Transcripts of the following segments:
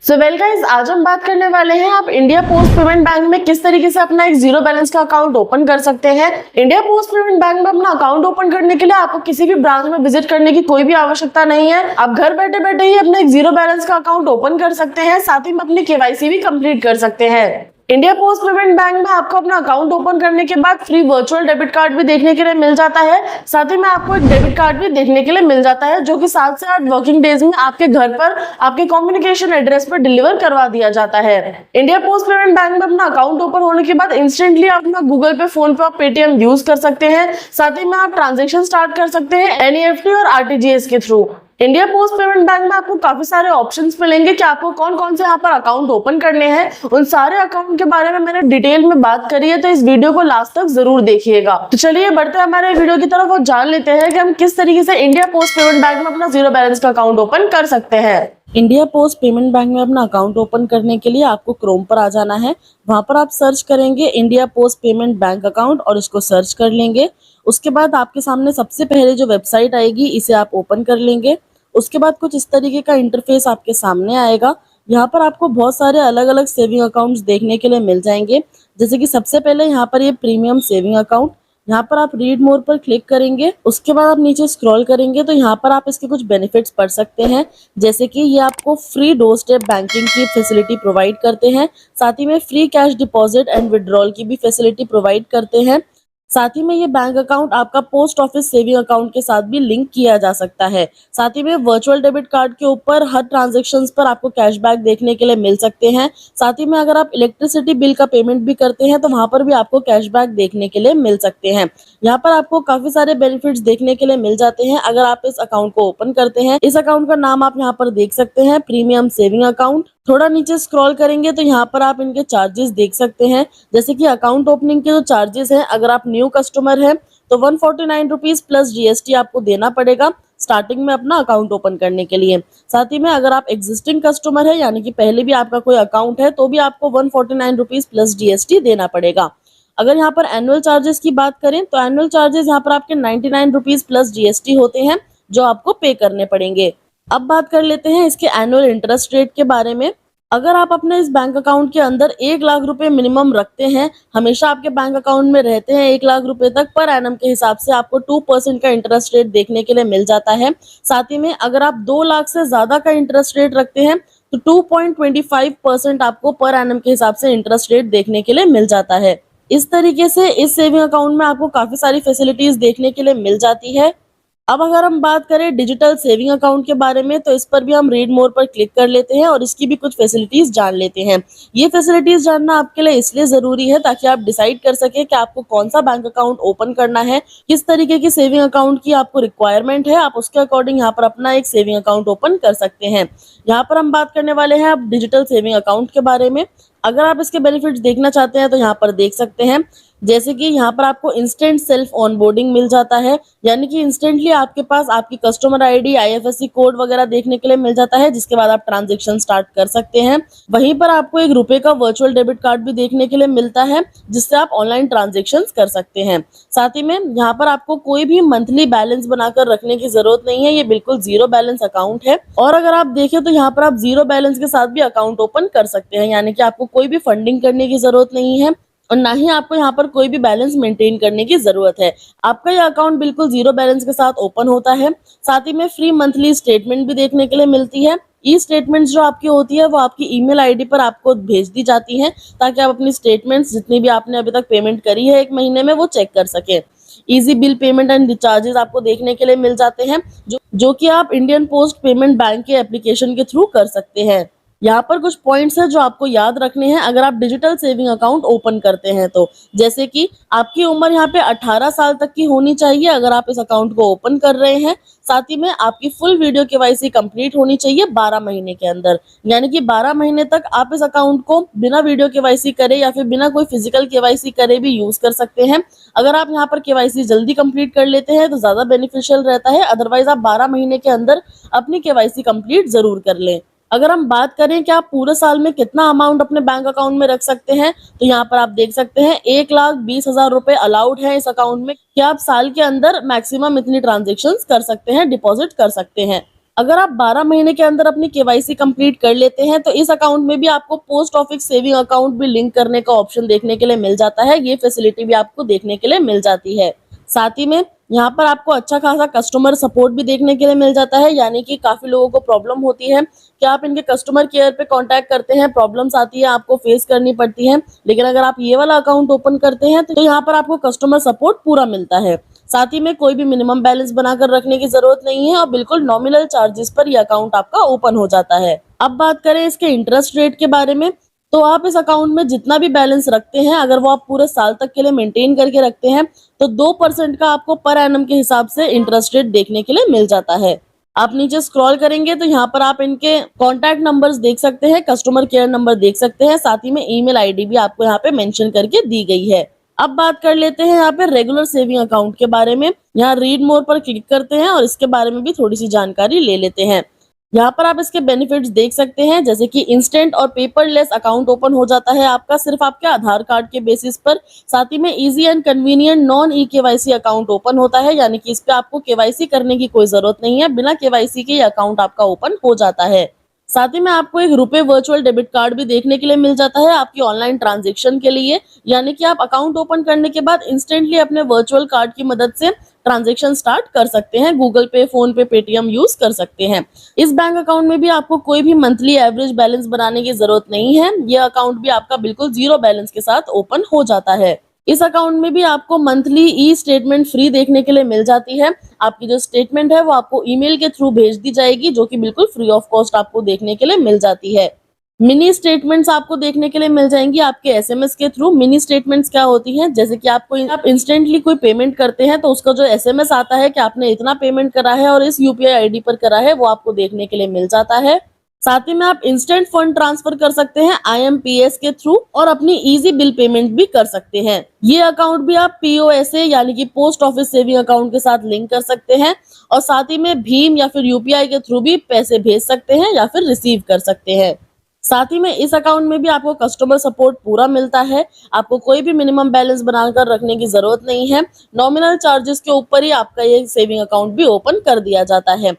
So well guys, आज हम बात करने वाले हैं आप इंडिया पोस्ट पेमेंट बैंक में किस तरीके से अपना एक जीरो बैलेंस का अकाउंट ओपन कर सकते हैं। इंडिया पोस्ट पेमेंट बैंक में अपना अकाउंट ओपन करने के लिए आपको किसी भी ब्रांच में विजिट करने की कोई भी आवश्यकता नहीं है। आप घर बैठे बैठे ही अपना एक जीरो बैलेंस का अकाउंट ओपन कर सकते हैं, साथ ही में अपनी केवाईसी भी कंप्लीट कर सकते हैं। इंडिया पोस्ट पेमेंट बैंक में आपको अपना अकाउंट ओपन करने के बाद फ्री वर्चुअल डेबिट कार्ड भी देखने के लिए मिल जाता है। साथ ही में आपको एक डेबिट कार्ड भी देखने के लिए मिल जाता है, जो कि 7 से 8 वर्किंग डेज में आपके घर पर आपके कम्युनिकेशन एड्रेस पर डिलीवर करवा दिया जाता है। इंडिया पोस्ट पेमेंट बैंक में अपना अकाउंट ओपन होने के बाद इंस्टेंटली आप अपना गूगल पे, फोन पे और पेटीएम यूज कर सकते हैं। साथ ही में आप ट्रांजेक्शन स्टार्ट कर सकते हैं एनईएफटी और आरटीजीएस के through. India post payment bank में आपको काफी सारे ऑप्शंस मिलेंगे कि आपको कौन कौन से यहाँ पर अकाउंट ओपन करने हैं। उन सारे अकाउंट के बारे में मैंने डिटेल में बात करी है, तो इस वीडियो को लास्ट तक जरूर देखिएगा। तो चलिए बढ़ते हैं हमारे वीडियो की तरफ और जान लेते हैं कि हम किस तरीके से इंडिया पोस्ट पेमेंट बैंक में अपना जीरो बैलेंस का अकाउंट ओपन कर सकते हैं। इंडिया पोस्ट पेमेंट बैंक में अपना अकाउंट ओपन करने के लिए आपको क्रोम पर आ जाना है। वहां पर आप सर्च करेंगे India post payment bank account और इसको सर्च कर लेंगे। उसके बाद आपके सामने सबसे पहले जो वेबसाइट आएगी इसे आप ओपन कर लेंगे। उसके बाद कुछ इस तरीके का इंटरफेस आपके सामने आएगा। यहाँ पर आपको बहुत सारे अलग अलग सेविंग अकाउंट्स देखने के लिए मिल जाएंगे। जैसे कि सबसे पहले यहाँ पर ये प्रीमियम सेविंग अकाउंट, यहाँ पर आप रीड मोर पर क्लिक करेंगे। उसके बाद आप नीचे स्क्रॉल करेंगे तो यहाँ पर आप इसके कुछ बेनिफिट्स पढ़ सकते हैं। जैसे कि ये आपको फ्री डोर स्टेप बैंकिंग की फैसिलिटी प्रोवाइड करते हैं, साथ ही में free cash deposit and withdrawal की भी फैसिलिटी प्रोवाइड करते हैं। साथ ही में ये बैंक अकाउंट आपका पोस्ट ऑफिस सेविंग अकाउंट के साथ भी लिंक किया जा सकता है। साथ ही में वर्चुअल डेबिट कार्ड के ऊपर हर ट्रांजैक्शंस पर आपको कैशबैक देखने के लिए मिल सकते हैं। साथ ही में अगर आप इलेक्ट्रिसिटी बिल का पेमेंट भी करते हैं तो वहां पर भी आपको कैशबैक देखने के लिए मिल सकते हैं। यहाँ पर आपको काफी सारे बेनिफिट्स देखने के लिए मिल जाते हैं अगर आप इस अकाउंट को ओपन करते हैं। इस अकाउंट का नाम आप यहाँ पर देख सकते हैं, प्रीमियम सेविंग अकाउंट। थोड़ा नीचे स्क्रॉल करेंगे तो यहाँ पर आप इनके चार्जेस देख सकते हैं। जैसे कि अकाउंट ओपनिंग के जो चार्जेस हैं, अगर आप न्यू कस्टमर हैं तो 149 रुपीज प्लस जीएसटी आपको देना पड़ेगा स्टार्टिंग में अपना अकाउंट ओपन करने के लिए। साथ ही में अगर आप एग्जिस्टिंग कस्टमर है, यानी कि पहले भी आपका कोई अकाउंट है, तो भी आपको 149 रुपीज प्लस जीएसटी देना पड़ेगा। अगर यहाँ पर एनुअल चार्जेस की बात करें तो एनुअल चार्जेस यहाँ पर आपके 99 रुपीज प्लस जीएसटी होते हैं, जो आपको पे करने पड़ेंगे। अब बात कर लेते हैं इसके एनुअल इंटरेस्ट रेट के बारे में। अगर आप अपने इस बैंक अकाउंट के अंदर 1 लाख रुपए मिनिमम रखते हैं, हमेशा आपके बैंक अकाउंट में रहते हैं 1 लाख रुपए तक, पर एनम के हिसाब से आपको 2% का इंटरेस्ट रेट देखने के लिए मिल जाता है। साथ ही में अगर आप 2 लाख से ज्यादा का इंटरेस्ट रेट रखते हैं तो 2.25% आपको पर एनम के हिसाब से इंटरेस्ट रेट देखने के लिए मिल जाता है। इस तरीके से इस सेविंग अकाउंट में आपको काफी सारी फैसिलिटीज देखने के लिए मिल जाती है। अब अगर हम बात करें डिजिटल सेविंग अकाउंट के बारे में तो इस पर भी हम रीड मोर पर क्लिक कर लेते हैं और इसकी भी कुछ फैसिलिटीज जान लेते हैं। ये फैसिलिटीज जानना आपके लिए इसलिए जरूरी है ताकि आप डिसाइड कर सके कि आपको कौन सा बैंक अकाउंट ओपन करना है, किस तरीके की सेविंग अकाउंट की आपको रिक्वायरमेंट है। आप उसके अकॉर्डिंग यहाँ पर अपना एक सेविंग अकाउंट ओपन कर सकते हैं। यहाँ पर हम बात करने वाले हैं अब डिजिटल सेविंग अकाउंट के बारे में। अगर आप इसके बेनिफिट्स देखना चाहते हैं तो यहाँ पर देख सकते हैं। जैसे कि यहाँ पर आपको इंस्टेंट सेल्फ ऑनबोर्डिंग मिल जाता है, यानी कि इंस्टेंटली आपके पास आपकी कस्टमर आईडी, आईएफएससी कोड वगैरह देखने के लिए मिल जाता है, जिसके बाद आप ट्रांजैक्शन स्टार्ट कर सकते हैं। वहीं पर आपको ₹1 का वर्चुअल डेबिट कार्ड भी देखने के लिए मिलता है, जिससे आप ऑनलाइन ट्रांजैक्शन कर सकते हैं। साथ ही में यहाँ पर आपको कोई भी मंथली बैलेंस बनाकर रखने की जरूरत नहीं है, ये बिल्कुल जीरो बैलेंस अकाउंट है। और अगर आप देखें तो यहाँ पर आप जीरो बैलेंस के साथ भी अकाउंट ओपन कर सकते हैं, यानी कि आपको कोई भी फंडिंग करने की जरूरत नहीं है और ना ही आपको यहाँ पर कोई भी बैलेंस मेंटेन करने की जरूरत है। आपका ये अकाउंट बिल्कुल जीरो बैलेंस के साथ ओपन होता है। साथ ही में फ्री मंथली स्टेटमेंट भी देखने के लिए मिलती है। ई स्टेटमेंट्स जो आपकी होती है वो आपकी ईमेल आईडी पर आपको भेज दी जाती हैं, ताकि आप अपनी स्टेटमेंट्स जितनी भी आपने अभी तक पेमेंट करी है 1 महीने में, वो चेक कर सके। Easy bill payment and recharges आपको देखने के लिए मिल जाते हैं, जो कि आप इंडियन पोस्ट पेमेंट बैंक के एप्लीकेशन के थ्रू कर सकते हैं। यहाँ पर कुछ पॉइंट्स हैं जो आपको याद रखने हैं अगर आप डिजिटल सेविंग अकाउंट ओपन करते हैं तो। जैसे कि आपकी उम्र यहाँ पे 18 साल तक की होनी चाहिए अगर आप इस अकाउंट को ओपन कर रहे हैं। साथ ही में आपकी फुल वीडियो केवाईसी कंप्लीट होनी चाहिए 12 महीने के अंदर, यानी कि 12 महीने तक आप इस अकाउंट को बिना वीडियो केवाईसी करे या फिर बिना कोई फिजिकल केवाईसी करे भी यूज कर सकते हैं। अगर आप यहाँ पर केवाईसी जल्दी कंप्लीट कर लेते हैं तो ज्यादा बेनिफिशियल रहता है, अदरवाइज आप 12 महीने के अंदर अपनी केवाईसी कंप्लीट जरूर कर लें। अगर हम बात करें कि आप पूरे साल में कितना अमाउंट अपने बैंक अकाउंट में रख सकते हैं, तो यहाँ पर आप देख सकते हैं 1,20,000 रुपए अलाउड है इस अकाउंट में कि आप साल के अंदर मैक्सिमम इतनी ट्रांजेक्शन्स कर सकते हैं, डिपॉजिट कर सकते हैं। अगर आप 12 महीने के अंदर अपनी केवाईसी कंप्लीट कर लेते हैं तो इस अकाउंट में भी आपको पोस्ट ऑफिस सेविंग अकाउंट भी लिंक करने का ऑप्शन देखने के लिए मिल जाता है। ये फैसिलिटी भी आपको देखने के लिए मिल जाती है। साथ ही में यहाँ पर आपको अच्छा खासा कस्टमर सपोर्ट भी देखने के लिए मिल जाता है, यानी कि काफी लोगों को प्रॉब्लम होती है कि आप इनके कस्टमर केयर पे कांटेक्ट करते हैं, प्रॉब्लम्स आती है, आपको फेस करनी पड़ती है। लेकिन अगर आप ये वाला अकाउंट ओपन करते हैं तो यहाँ पर आपको कस्टमर सपोर्ट पूरा मिलता है। साथ ही में कोई भी मिनिमम बैलेंस बनाकर रखने की जरूरत नहीं है और बिल्कुल नॉमिनल चार्जेस पर यह अकाउंट आपका ओपन हो जाता है। अब बात करें इसके इंटरेस्ट रेट के बारे में, तो आप इस अकाउंट में जितना भी बैलेंस रखते हैं, अगर वो आप पूरे साल तक के लिए मेंटेन करके रखते हैं तो 2% का आपको पर एनम के हिसाब से इंटरेस्ट रेट देखने के लिए मिल जाता है। आप नीचे स्क्रॉल करेंगे तो यहाँ पर आप इनके कॉन्टैक्ट नंबर्स देख सकते हैं, कस्टमर केयर नंबर देख सकते हैं, साथ ही में ईमेल आईडी भी आपको यहाँ पे मेंशन करके दी गई है। अब बात कर लेते हैं यहाँ पे रेगुलर सेविंग अकाउंट के बारे में। यहाँ रीड मोर पर क्लिक करते हैं और इसके बारे में भी थोड़ी सी जानकारी ले लेते हैं। यहाँ पर आप इसके बेनिफिट्स देख सकते हैं, जैसे कि इंस्टेंट और पेपरलेस अकाउंट ओपन हो जाता है आपका सिर्फ आपके आधार कार्ड के बेसिस पर। साथ ही में easy and convenient non e KYC account open होता है, यानी कि इस पे आपको केवाईसी करने की कोई जरूरत नहीं है, बिना केवाईसी के ये अकाउंट आपका ओपन हो जाता है। साथ ही में आपको एक रुपए वर्चुअल डेबिट कार्ड भी देखने के लिए मिल जाता है आपकी ऑनलाइन ट्रांजेक्शन के लिए, यानी कि आप अकाउंट ओपन करने के बाद इंस्टेंटली अपने वर्चुअल कार्ड की मदद से ट्रांजैक्शन स्टार्ट कर सकते हैं। गूगल पे, फोन पे, पेटीएम यूज कर सकते हैं। इस बैंक अकाउंट में भी आपको कोई भी मंथली एवरेज बैलेंस बनाने की जरूरत नहीं है। यह अकाउंट भी आपका बिल्कुल जीरो बैलेंस के साथ ओपन हो जाता है। इस अकाउंट में भी आपको मंथली ई स्टेटमेंट फ्री देखने के लिए मिल जाती है। आपकी जो स्टेटमेंट है वो आपको ईमेल के थ्रू भेज दी जाएगी, जो कि बिल्कुल फ्री ऑफ कॉस्ट आपको देखने के लिए मिल जाती है। मिनी स्टेटमेंट्स आपको देखने के लिए मिल जाएंगी आपके एसएमएस के थ्रू। मिनी स्टेटमेंट्स क्या होती हैं, जैसे कि आप इंस्टेंटली कोई पेमेंट करते हैं तो उसका जो एसएमएस आता है कि आपने इतना पेमेंट करा है और इस यूपीआई आईडी पर करा है, वो आपको देखने के लिए मिल जाता है। साथ ही में आप इंस्टेंट फंड ट्रांसफर कर सकते हैं आईएमपीएस के थ्रू और अपनी इजी बिल पेमेंट भी कर सकते हैं। ये अकाउंट भी आप पीओएसए यानी कि पोस्ट ऑफिस सेविंग अकाउंट के साथ लिंक कर सकते हैं और साथ ही में भीम या फिर यूपीआई के थ्रू भी पैसे भेज सकते हैं या फिर रिसीव कर सकते हैं। साथ ही में इस अकाउंट में भी आपको कस्टमर सपोर्ट पूरा मिलता है। आपको कोई भी मिनिमम बैलेंस बनाकर रखने की जरूरत नहीं है। नॉमिनल चार्जेस के ऊपर ही आपका ये सेविंग अकाउंट भी ओपन कर दिया जाता है।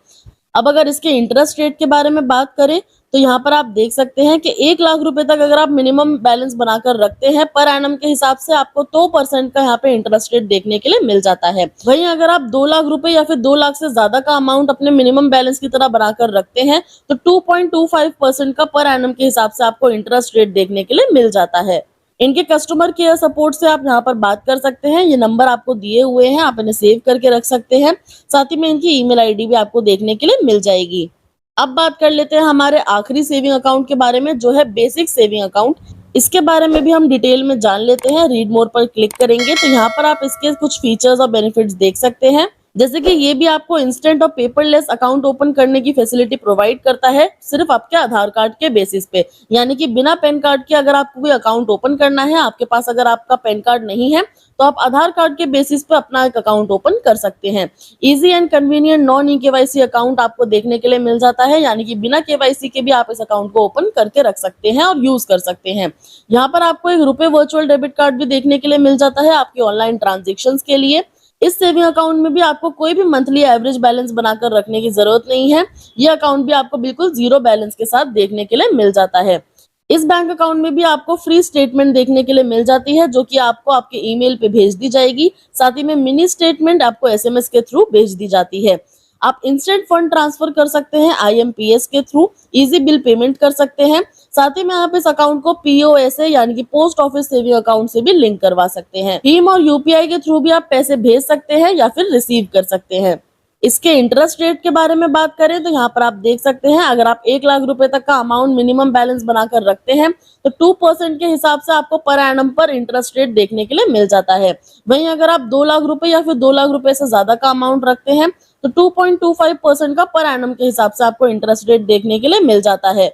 अब अगर इसके इंटरेस्ट रेट के बारे में बात करें तो यहाँ पर आप देख सकते हैं कि 1 लाख रुपए तक अगर आप मिनिमम बैलेंस बनाकर रखते हैं पर एनम के हिसाब से आपको 2% का यहाँ पे इंटरेस्ट रेट देखने के लिए मिल जाता है। वहीं अगर आप 2 लाख रुपए या फिर 2 लाख से ज्यादा का अमाउंट अपने मिनिमम बैलेंस की तरह बनाकर रखते हैं तो 2.25% का पर एनम के हिसाब से आपको इंटरेस्ट रेट देखने के लिए मिल जाता है। इनके कस्टमर केयर सपोर्ट से आप यहाँ पर बात कर सकते हैं। ये नंबर आपको दिए हुए हैं, आप इन्हें सेव करके रख सकते हैं। साथ ही में इनकी ईमेल आईडी भी आपको देखने के लिए मिल जाएगी। अब बात कर लेते हैं हमारे आखिरी सेविंग अकाउंट के बारे में, जो है बेसिक सेविंग अकाउंट। इसके बारे में भी हम डिटेल में जान लेते हैं। रीड मोर पर क्लिक करेंगे तो यहाँ पर आप इसके कुछ फीचर्स और बेनिफिट्स देख सकते हैं, जैसे कि ये भी आपको इंस्टेंट और पेपरलेस अकाउंट ओपन करने की फैसिलिटी प्रोवाइड करता है सिर्फ आपके आधार कार्ड के बेसिस पे, यानी कि बिना पैन कार्ड के अगर आपको कोई अकाउंट ओपन करना है, आपके पास अगर आपका पैन कार्ड नहीं है तो आप आधार कार्ड के बेसिस पे अपना एक अकाउंट ओपन कर सकते हैं। Easy and convenient non e KYC account आपको देखने के लिए मिल जाता है, यानी कि बिना केवाईसी के भी आप इस अकाउंट को ओपन करके रख सकते हैं और यूज कर सकते हैं। यहाँ पर आपको एक रुपए वर्चुअल डेबिट कार्ड भी देखने के लिए मिल जाता है आपकी ऑनलाइन ट्रांजेक्शन के लिए। इस सेविंग अकाउंट में भी आपको कोई भी मंथली एवरेज बैलेंस बनाकर रखने की जरूरत नहीं है। यह अकाउंट भी आपको बिल्कुल जीरो बैलेंस के साथ देखने के लिए मिल जाता है। इस बैंक अकाउंट में भी आपको फ्री स्टेटमेंट देखने के लिए मिल जाती है, जो कि आपको आपके ईमेल पे भेज दी जाएगी। साथ ही में मिनी स्टेटमेंट आपको एसएमएस के थ्रू भेज दी जाती है। आप इंस्टेंट फंड ट्रांसफर कर सकते हैं आईएमपीएस के थ्रू, इजी बिल पेमेंट कर सकते हैं। साथ ही में आप इस अकाउंट को पीओएसए यानी कि पोस्ट ऑफिस सेविंग अकाउंट से भी लिंक करवा सकते हैं। भीम और यूपीआई के थ्रू भी आप पैसे भेज सकते हैं या फिर रिसीव कर सकते हैं। इसके इंटरेस्ट रेट के बारे में बात करें तो यहाँ पर आप देख सकते हैं, अगर आप 1 लाख रुपए तक का अमाउंट मिनिमम बैलेंस बनाकर रखते हैं तो 2% के हिसाब से आपको पर एनम पर इंटरेस्ट रेट देखने के लिए मिल जाता है। वहीं अगर आप 2 लाख रुपए या फिर 2 लाख रुपए से ज्यादा का अमाउंट रखते हैं तो 2.25% का पर एनम के हिसाब से आपको इंटरेस्ट रेट देखने के लिए मिल जाता है।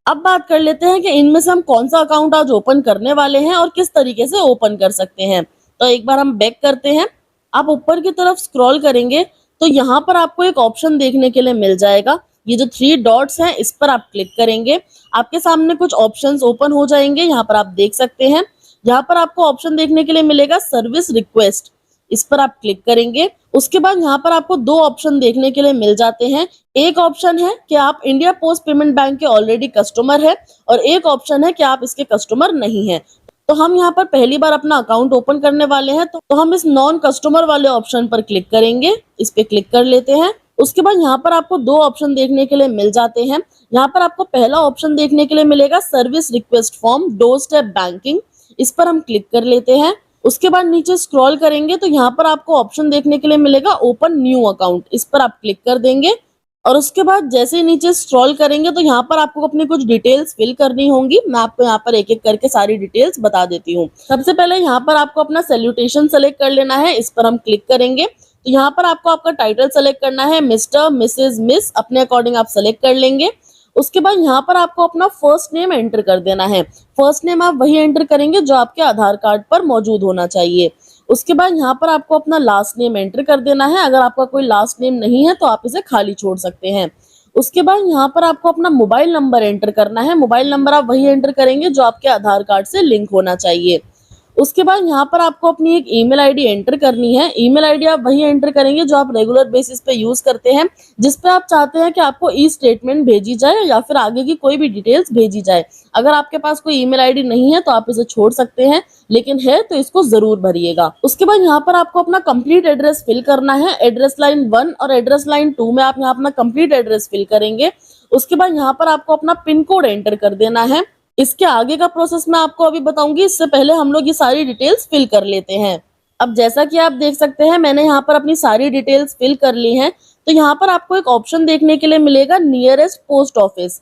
अब बात कर लेते हैं कि इनमें से हम कौन सा अकाउंट आज ओपन करने वाले हैं और किस तरीके से ओपन कर सकते हैं। तो एक बार हम बैक करते हैं। आप ऊपर की तरफ स्क्रॉल करेंगे तो यहाँ पर आपको एक ऑप्शन देखने के लिए मिल जाएगा। ये जो 3 डॉट्स हैं इस पर आप क्लिक करेंगे, आपके सामने कुछ ऑप्शंस ओपन हो जाएंगे। यहाँ पर आप देख सकते हैं, यहाँ पर आपको ऑप्शन देखने के लिए मिलेगा सर्विस रिक्वेस्ट। इस पर आप क्लिक करेंगे। उसके बाद यहाँ पर आपको दो ऑप्शन देखने के लिए मिल जाते हैं। एक ऑप्शन है कि आप इंडिया पोस्ट पेमेंट बैंक के ऑलरेडी कस्टमर है और एक ऑप्शन है कि आप इसके कस्टमर नहीं है। तो हम यहाँ पर पहली बार अपना अकाउंट ओपन करने वाले हैं, तो हम इस नॉन कस्टमर वाले ऑप्शन पर क्लिक करेंगे। इस पे क्लिक कर लेते हैं। उसके बाद यहाँ पर आपको दो ऑप्शन देखने के लिए मिल जाते हैं। यहाँ पर आपको पहला ऑप्शन देखने के लिए मिलेगा service request form door step banking. इस पर हम क्लिक कर लेते हैं। उसके बाद नीचे स्क्रॉल करेंगे तो यहाँ पर आपको ऑप्शन देखने के लिए मिलेगा ओपन न्यू अकाउंट। इस पर आप क्लिक कर देंगे और उसके बाद जैसे ही नीचे स्क्रॉल करेंगे तो यहाँ पर आपको अपनी कुछ डिटेल्स फिल करनी होंगी। मैं आपको यहाँ पर एक एक करके सारी डिटेल्स बता देती हूँ। सबसे पहले यहाँ पर आपको अपना सैल्यूटेशन सेलेक्ट कर लेना है। इस पर हम क्लिक करेंगे तो यहाँ पर आपको आपका टाइटल सेलेक्ट करना है, मिस्टर, मिसेज, मिस, अपने अकॉर्डिंग आप सेलेक्ट कर लेंगे। उसके बाद यहाँ पर आपको अपना फर्स्ट नेम एंटर कर देना है। फर्स्ट नेम आप वही एंटर करेंगे जो आपके आधार कार्ड पर मौजूद होना चाहिए। उसके बाद यहाँ पर आपको अपना लास्ट नेम एंटर कर देना है। अगर आपका कोई लास्ट नेम नहीं है तो आप इसे खाली छोड़ सकते हैं। उसके बाद यहाँ पर आपको अपना मोबाइल नंबर एंटर करना है। मोबाइल नंबर आप वही एंटर करेंगे जो आपके आधार कार्ड से लिंक होना चाहिए। उसके बाद यहाँ पर आपको अपनी एक ईमेल आईडी एंटर करनी है। ईमेल आईडी आप वही एंटर करेंगे जो आप रेगुलर बेसिस पे यूज करते हैं, जिस पे आप चाहते हैं कि आपको ई स्टेटमेंट भेजी जाए या फिर आगे की कोई भी डिटेल्स भेजी जाए। अगर आपके पास कोई ईमेल आईडी नहीं है तो आप इसे छोड़ सकते हैं, लेकिन है तो इसको जरूर भरिएगा। उसके बाद यहाँ पर आपको अपना कंप्लीट एड्रेस फिल करना है। एड्रेस लाइन 1 और एड्रेस लाइन 2 में आप यहाँ अपना कंप्लीट एड्रेस फिल करेंगे। उसके बाद यहाँ पर आपको अपना पिन कोड एंटर कर देना है। इसके आगे का प्रोसेस मैं आपको अभी बताऊंगी, इससे पहले हम लोग ये सारी डिटेल्स फिल कर लेते हैं। अब जैसा कि आप देख सकते हैं मैंने यहाँ पर अपनी सारी डिटेल्स फिल कर ली हैं। तो यहाँ पर आपको एक ऑप्शन देखने के लिए मिलेगा नियरेस्ट पोस्ट ऑफिस।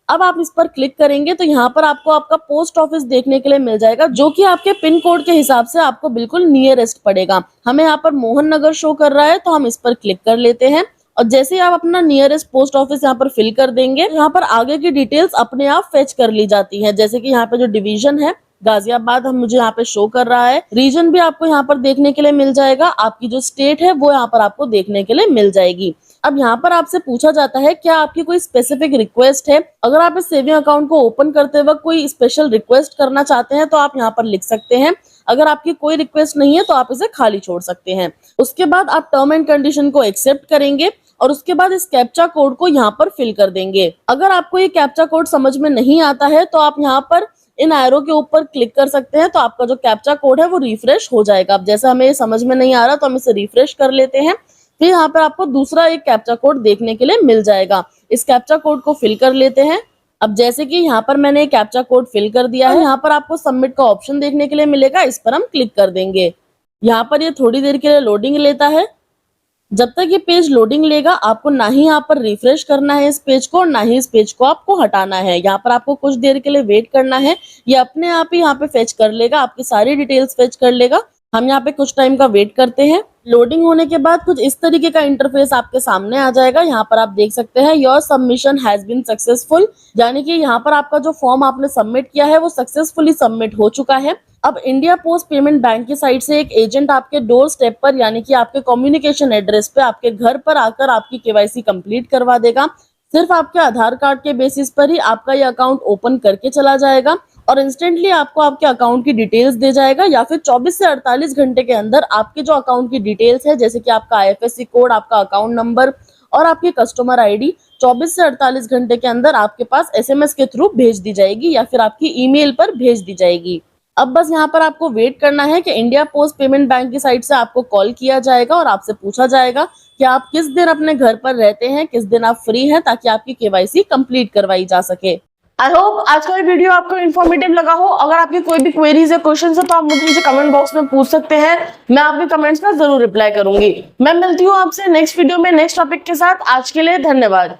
अब आप इस पर क्लिक करेंगे तो यहाँ पर आपको आपका पोस्ट ऑफिस देखने के लिए मिल जाएगा, जो कि आपके पिन कोड के हिसाब से आपको बिल्कुल नियरेस्ट पड़ेगा। हमें यहाँ पर मोहन नगर शो कर रहा है तो हम इस पर क्लिक कर लेते हैं। और जैसे ही आप अपना नियरेस्ट पोस्ट ऑफिस यहाँ पर फिल कर देंगे, यहाँ पर आगे की डिटेल्स अपने आप फेच कर ली जाती हैं। जैसे कि यहाँ पे जो डिवीजन है गाजियाबाद हम मुझे यहाँ पे शो कर रहा है। रीजन भी आपको यहाँ पर देखने के लिए मिल जाएगा। आपकी जो स्टेट है वो यहाँ पर आपको देखने के लिए मिल जाएगी। अब यहाँ पर आपसे पूछा जाता है क्या आपकी कोई स्पेसिफिक रिक्वेस्ट है। अगर आप इस सेविंग अकाउंट को ओपन करते वक्त कोई स्पेशल रिक्वेस्ट करना चाहते हैं तो आप यहाँ पर लिख सकते हैं। अगर आपकी कोई रिक्वेस्ट नहीं है तो आप इसे खाली छोड़ सकते हैं। उसके बाद आप टर्म एंड कंडीशन को एक्सेप्ट करेंगे और उसके बाद इस कैप्चा कोड को यहाँ पर फिल कर देंगे। अगर आपको ये कैप्चा कोड समझ में नहीं आता है तो आप यहाँ पर इन एरो के ऊपर क्लिक कर सकते हैं, तो आपका जो कैप्चा कोड है वो रिफ्रेश हो जाएगा। अब जैसे हमें ये समझ में नहीं आ रहा तो हम इसे रिफ्रेश कर लेते हैं। फिर यहाँ पर आपको दूसरा एक कैप्चा कोड देखने के लिए मिल जाएगा। इस कैप्चा कोड को फिल कर लेते हैं। अब जैसे कि यहाँ पर मैंने कैप्चा कोड फिल कर दिया है, यहाँ पर आपको सबमिट का ऑप्शन देखने के लिए मिलेगा। इस पर हम क्लिक कर देंगे। यहाँ पर ये थोड़ी देर के लिए लोडिंग लेता है। जब तक ये पेज लोडिंग लेगा आपको ना ही यहाँ पर रिफ्रेश करना है इस पेज को, ना ही इस पेज को आपको हटाना है। यहाँ पर आपको कुछ देर के लिए वेट करना है। ये अपने आप ही यहाँ पे फेच कर लेगा, आपकी सारी डिटेल्स फेच कर लेगा। हम यहाँ पे कुछ टाइम का वेट करते हैं। लोडिंग होने के बाद कुछ इस तरीके का इंटरफेस आपके सामने आ जाएगा। यहाँ पर आप देख सकते हैं your submission has been successful, यानी कि यहाँ पर आपका जो फॉर्म आपने सबमिट किया है वो सक्सेसफुली सबमिट हो चुका है। अब इंडिया पोस्ट पेमेंट बैंक की साइड से एक एजेंट आपके डोर स्टेप पर यानी कि आपके कम्युनिकेशन एड्रेस पे आपके घर पर आकर आपकी केवाईसी कंप्लीट करवा देगा। सिर्फ आपके आधार कार्ड के बेसिस पर ही आपका ये अकाउंट ओपन करके चला जाएगा और इंस्टेंटली आपको आपके अकाउंट की डिटेल्स दे जाएगा, या फिर 24 से 48 घंटे के अंदर आपके जो अकाउंट की डिटेल्स है जैसे कि आपका IFSC कोड, आपका अकाउंट नंबर और आपकी कस्टमर ID 24 से 48 घंटे के अंदर आपके पास SMS के थ्रू भेज दी जाएगी या फिर आपकी ईमेल पर भेज दी जाएगी। अब बस यहाँ पर आपको वेट करना है कि इंडिया पोस्ट पेमेंट बैंक की साइड से आपको कॉल किया जाएगा और आपसे पूछा जाएगा कि आप किस दिन अपने घर पर रहते हैं, किस दिन आप फ्री हैं, ताकि आपकी KYC कंप्लीट करवाई जा सके। आई होप आज का ये वीडियो आपको इन्फॉर्मेटिव लगा हो। अगर आपकी कोई भी क्वेरीज या क्वेश्चन है तो आप मुझे कमेंट बॉक्स में पूछ सकते हैं। मैं आपके कमेंट्स में जरूर रिप्लाई करूंगी। मैं मिलती हूँ आपसे नेक्स्ट वीडियो में नेक्स्ट टॉपिक के साथ। आज के लिए धन्यवाद।